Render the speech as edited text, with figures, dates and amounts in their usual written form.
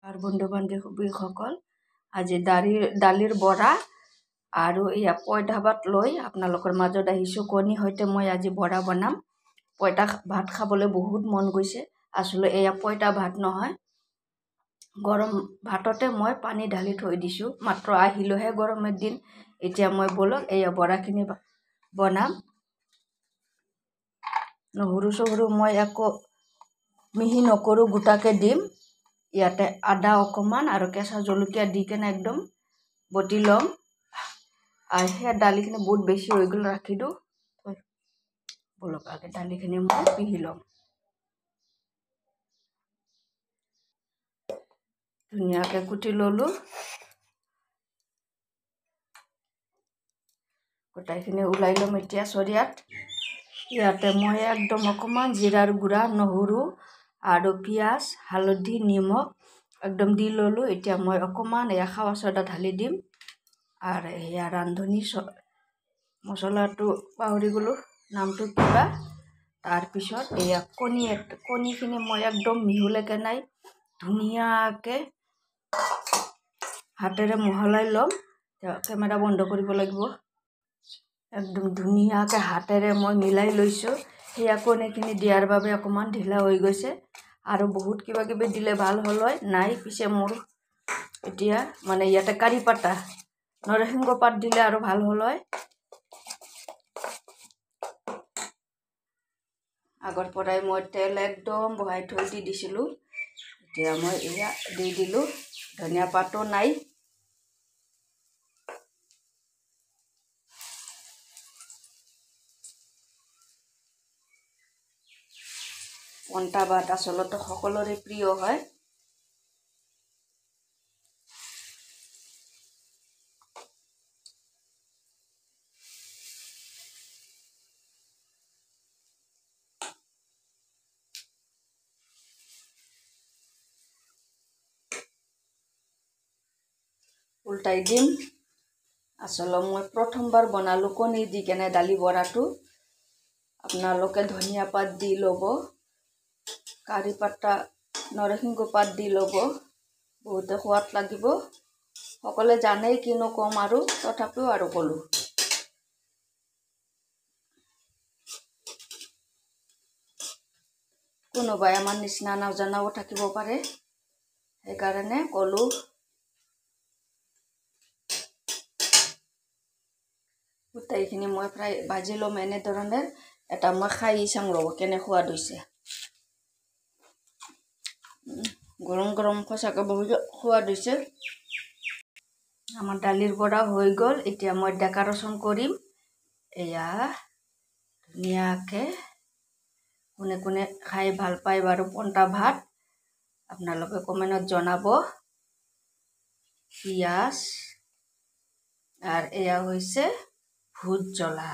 R বন্ধু বান্ধৱীসকল আজি দালিৰ বৰা আৰু এয়া পইতা ভাত লৈ আপোনালোকৰ মাজত আহিছোঁ। কণী সৈতে মই আজি বৰা বনাম। পইতা ভাত খাবলৈ বহুত মন গৈছে। আসলে এয়া পইতা ভাত নহয়, গৰম ভাততে মই পানী ঢালি থৈ দিছোঁ। মাত্ৰ আহিলোহে গৰমৰ দিন। এতিয়া মই বলক এয়া বৰাখিনি বনাম। নহৰু চহৰু মই একো মিহি নকৰোঁ, গোটাকে দিম। ইয়াতে আদা অকণমান আৰু কেঁচা জলকীয়া দি কেনে একদম বটি ল'ম। আৰু সেয়া দালিখিনি বহুত বেছি হৈ গ'ল, ৰাখি দিওঁ। বলক আগে দালিখিনি মই পিহি ল'ম। ধুনীয়াকৈ কুটি ল'লোঁ। গোটাইখিনি ওলাই ল'ম এতিয়া চৰিয়াত। ইয়াতে মই একদম অকণমান জিৰাৰ গুড়া, নহৰু আৰু পিঁয়াজ, হালধি, নিমখ একদম দি ল'লোঁ। এতিয়া মই অকণমান এয়া খাৱা চ'দা ঢালি দিম। আৰু এয়া ৰান্ধনী মছলাটো পাহৰি গ'লোঁ, নামটো কিবা। তাৰপিছত এয়া কণীখিনি মই একদম মিহলাইকে নাই ধুনীয়াকৈ হাতেৰে মহলাই ল'ম। কেমেৰা বন্ধ কৰিব লাগিব। একদম ধুনীয়াকৈ হাতেৰে মই মিলাই লৈছোঁ। সেয়া কণীখিনি দিয়াৰ বাবে অকণমান ঢিলা হৈ গৈছে। আৰু বহুত কিবা কিবি দিলে ভাল হ'ল হয়, নাই। পিছে মোৰ এতিয়া মানে ইয়াতে কাৰি পাতা, নৰসিংহ পাত দিলে আৰু ভাল হ'ল হয়। আগৰ পৰাই মই তেল একদম বহাই থৈ দিছিলোঁ। এতিয়া মই এয়া দি দিলোঁ। ধনিয়া পাতো নাই। পন্তা ভাত আচলতে সকলোৰে প্ৰিয় হয়। উল্টাই দিম। আচলতে মই প্ৰথমবাৰ বনালোঁ কণী দি কেনে দালি বৰাটো। আপোনালোকে ধনিয়া পাত দি ল'ব, কাৰি পাতা, নৰসিংহ পাত দি ল'ব, বহুতে সোৱাদ লাগিব। সকলোৱে জানেই, কিনো ক'ম আৰু, তথাপিও আৰু ক'লোঁ। কোনোবাই আমাৰ নিচিনা নজনাও থাকিব পাৰে, সেইকাৰণে ক'লোঁ। গোটেইখিনি মই প্ৰায় ভাজি ল'ম এনেধৰণে। এটা মই খাই চাওঁ ৰ'ব কেনে সোৱাদ হৈছে। গৰম গৰম সঁচাকৈ বহুত সোৱাদ হৈছে। আমাৰ দালিৰ বৰা হৈ গ'ল। এতিয়া মই ডেক'ৰেশ্যন কৰিম। এয়া ধুনীয়াকৈ কোনে কোনে খাই ভাল পায় বাৰু পন্তা ভাত, আপোনালোকে কমেণ্টত জনাব। পিঁয়াজ আৰু এয়া হৈছে ভোট জ্বলা।